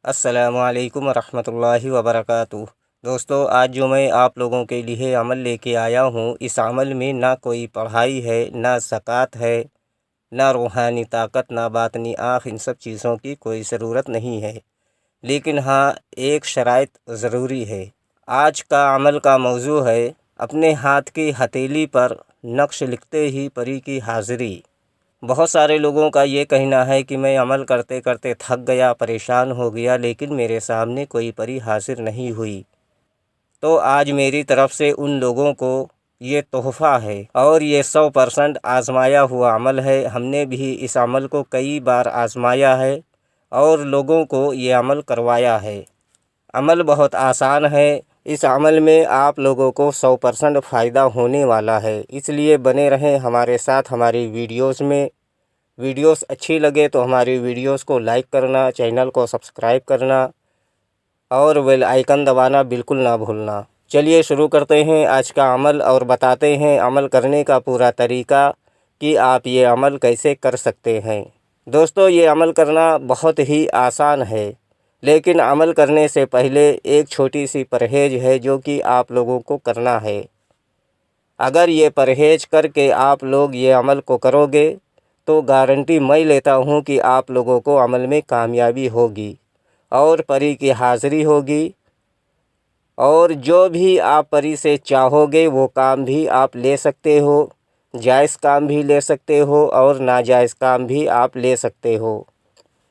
السلام علیکم ورحمۃ اللہ وبرکاتہ۔ دوستو، آج جو میں آپ لوگوں کے لیے عمل لے کے آیا ہوں، اس عمل میں نہ کوئی پڑھائی ہے، نہ زکوٰۃ ہے، نہ روحانی طاقت، نہ باطنی آنکھ، ان سب چیزوں کی کوئی ضرورت نہیں ہے، لیکن ہاں ایک شرائط ضروری ہے۔ آج کا عمل کا موضوع ہے اپنے ہاتھ کی ہتھیلی پر نقش لکھتے ہی پری کی حاضری۔ بہت سارے لوگوں کا یہ کہنا ہے کہ میں عمل کرتے کرتے تھک گیا، پریشان ہو گیا، لیکن میرے سامنے کوئی پری حاضر نہیں ہوئی۔ تو آج میری طرف سے ان لوگوں کو یہ تحفہ ہے، اور یہ 100% آزمایا ہوا عمل ہے۔ ہم نے بھی اس عمل کو کئی بار آزمایا ہے اور لوگوں کو یہ عمل کروایا ہے۔ عمل بہت آسان ہے۔ اس عمل میں آپ لوگوں کو 100% فائدہ ہونے والا ہے، اس لیے بنے رہیں ہمارے ساتھ ہماری ویڈیوز میں۔ ویڈیوز اچھی لگے تو ہماری ویڈیوز کو لائک کرنا، چینل کو سبسکرائب کرنا اور بیل آئیکن دبانا بالکل نہ بھولنا۔ چلیے شروع کرتے ہیں آج کا عمل اور بتاتے ہیں عمل کرنے کا پورا طریقہ کہ آپ یہ عمل کیسے کر سکتے ہیں۔ دوستو، یہ عمل کرنا بہت ہی آسان ہے، لیکن عمل کرنے سے پہلے ایک چھوٹی سی پرہیز ہے جو کہ آپ لوگوں کو کرنا ہے۔ اگر یہ پرہیز کر کے آپ لوگ یہ عمل کو کرو گے تو گارنٹی میں لیتا ہوں کہ آپ لوگوں کو عمل میں کامیابی ہوگی اور پری کی حاضری ہوگی، اور جو بھی آپ پری سے چاہو گے وہ کام بھی آپ لے سکتے ہو، جائز کام بھی لے سکتے ہو اور ناجائز کام بھی آپ لے سکتے ہو۔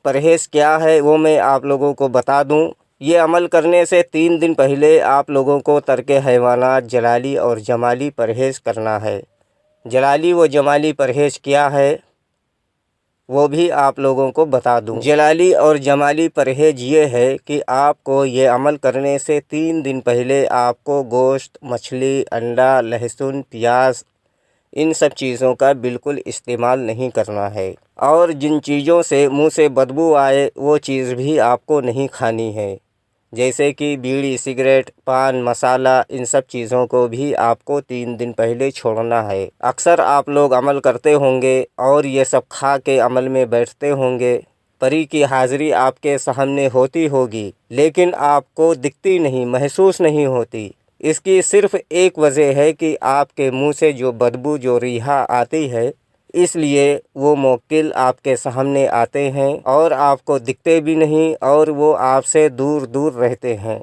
پرہیز کیا ہے وہ میں آپ لوگوں کو بتا دوں۔ یہ عمل کرنے سے 3 دن پہلے آپ لوگوں کو ترک حیوانات، جلالی اور جمالی پرہیز کرنا ہے۔ جلالی و جمالی پرہیز کیا ہے وہ بھی آپ لوگوں کو بتا دوں۔ جلالی اور جمالی پرہیز یہ ہے کہ آپ کو یہ عمل کرنے سے 3 دن پہلے آپ کو گوشت، مچھلی، انڈا، لہسن، پیاز، ان سب چیزوں کا بالکل استعمال نہیں کرنا ہے، اور جن چیزوں سے منہ سے بدبو آئے وہ چیز بھی آپ کو نہیں کھانی ہے، جیسے کہ بیڑی، سگریٹ، پان مسالہ، ان سب چیزوں کو بھی آپ کو 3 دن پہلے چھوڑنا ہے۔ اکثر آپ لوگ عمل کرتے ہوں گے اور یہ سب کھا کے عمل میں بیٹھتے ہوں گے، پری کی حاضری آپ کے سامنے ہوتی ہوگی لیکن آپ کو دکھتی نہیں، محسوس نہیں ہوتی۔ اس کی صرف ایک وجہ ہے کہ آپ کے منہ سے جو بدبو، جو ریحہ آتی ہے، اس لیے وہ موکل آپ کے سامنے آتے ہیں اور آپ کو دکھتے بھی نہیں اور وہ آپ سے دور دور رہتے ہیں۔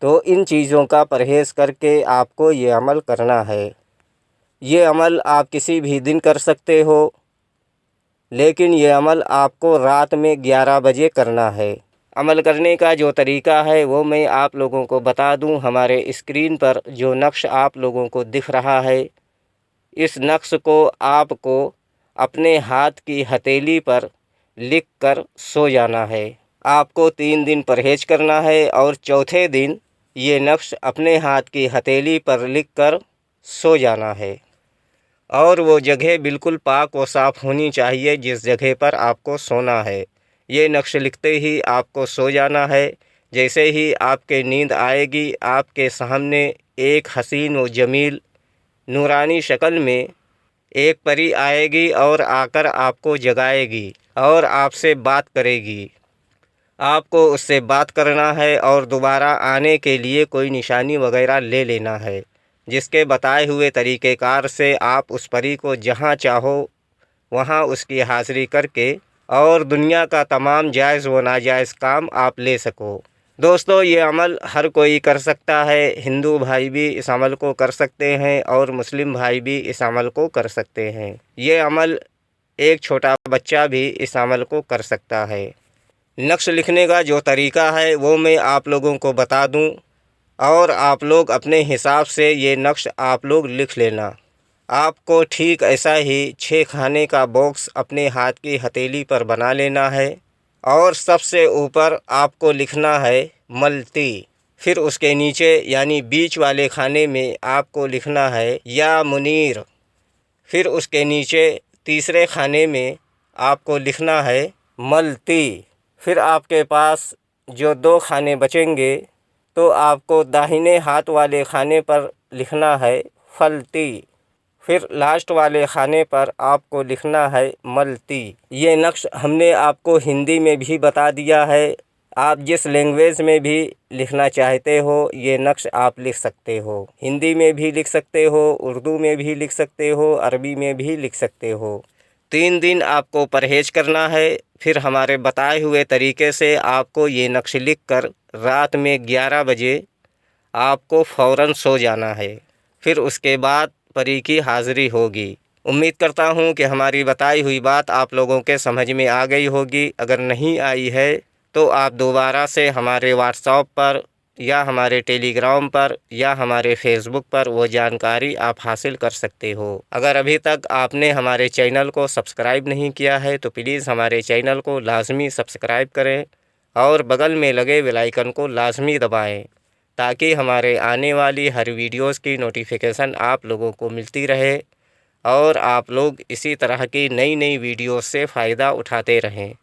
تو ان چیزوں کا پرہیز کر کے آپ کو یہ عمل کرنا ہے۔ یہ عمل آپ کسی بھی دن کر سکتے ہو، لیکن یہ عمل آپ کو رات میں 11 بجے کرنا ہے۔ عمل کرنے کا جو طریقہ ہے وہ میں آپ لوگوں کو بتا دوں۔ ہمارے اسکرین پر جو نقش آپ لوگوں کو دکھ رہا ہے، اس نقش کو آپ کو اپنے ہاتھ کی ہتھیلی پر لکھ کر سو جانا ہے۔ آپ کو 3 دن پرہیز کرنا ہے اور چوتھے دن یہ نقش اپنے ہاتھ کی ہتھیلی پر لکھ کر سو جانا ہے، اور وہ جگہ بالکل پاک و صاف ہونی چاہیے جس جگہ پر آپ کو سونا ہے۔ یہ نقش لکھتے ہی آپ کو سو جانا ہے۔ جیسے ہی آپ کے نیند آئے گی، آپ کے سامنے ایک حسین و جمیل نورانی شکل میں ایک پری آئے گی اور آ کر آپ کو جگائے گی اور آپ سے بات کرے گی۔ آپ کو اس سے بات کرنا ہے اور دوبارہ آنے کے لیے کوئی نشانی وغیرہ لے لینا ہے، جس کے بتائے ہوئے طریقہ کار سے آپ اس پری کو جہاں چاہو وہاں اس کی حاضری کر کے اور دنیا کا تمام جائز و ناجائز کام آپ لے سکو۔ دوستو، یہ عمل ہر کوئی کر سکتا ہے۔ ہندو بھائی بھی اس عمل کو کر سکتے ہیں اور مسلم بھائی بھی اس عمل کو کر سکتے ہیں۔ یہ عمل ایک چھوٹا بچہ بھی اس عمل کو کر سکتا ہے۔ نقش لکھنے کا جو طریقہ ہے وہ میں آپ لوگوں کو بتا دوں، اور آپ لوگ اپنے حساب سے یہ نقش آپ لوگ لکھ لینا۔ آپ کو ٹھیک ایسا ہی 6 کھانے کا باکس اپنے ہاتھ کی ہتھیلی پر بنا لینا ہے، اور سب سے اوپر آپ کو لکھنا ہے ملتی۔ پھر اس کے نیچے یعنی بیچ والے کھانے میں آپ کو لکھنا ہے یا منیر۔ پھر اس کے نیچے تیسرے کھانے میں آپ کو لکھنا ہے ملتی۔ پھر آپ کے پاس جو 2 کھانے بچیں گے تو آپ کو داہنے ہاتھ والے کھانے پر لکھنا ہے پھلتی۔ پھر لاسٹ والے کھانے پر آپ کو لکھنا ہے ملتی۔ یہ نقش ہم نے آپ کو ہندی میں بھی بتا دیا ہے، آپ جس لینگویج میں بھی لکھنا چاہتے ہو یہ نقش آپ لکھ سکتے ہو۔ ہندی میں بھی لکھ سکتے ہو، اردو میں بھی لکھ سکتے ہو، عربی میں بھی لکھ سکتے ہو۔ 3 دن آپ کو پرہیز کرنا ہے، پھر ہمارے بتائے ہوئے طریقے سے آپ کو یہ نقش لکھ کر رات میں 11 بجے آپ کو فوراً سو جانا ہے، پھر اس کے بعد پری کی حاضری ہوگی۔ امید کرتا ہوں کہ ہماری بتائی ہوئی بات آپ لوگوں کے سمجھ میں آ گئی ہوگی۔ اگر نہیں آئی ہے تو آپ دوبارہ سے ہمارے واٹس ایپ پر یا ہمارے ٹیلی گرام پر یا ہمارے فیس بک پر وہ جانکاری آپ حاصل کر سکتے ہو۔ اگر ابھی تک آپ نے ہمارے چینل کو سبسکرائب نہیں کیا ہے تو پلیز ہمارے چینل کو لازمی سبسکرائب کریں اور بغل میں لگے بیل آئیکن کو لازمی دبائیں تاکہ ہمارے آنے والی ہر ویڈیوز کی نوٹیفیکیشن آپ لوگوں کو ملتی رہے اور آپ لوگ اسی طرح کی نئی ویڈیوز سے فائدہ اٹھاتے رہیں۔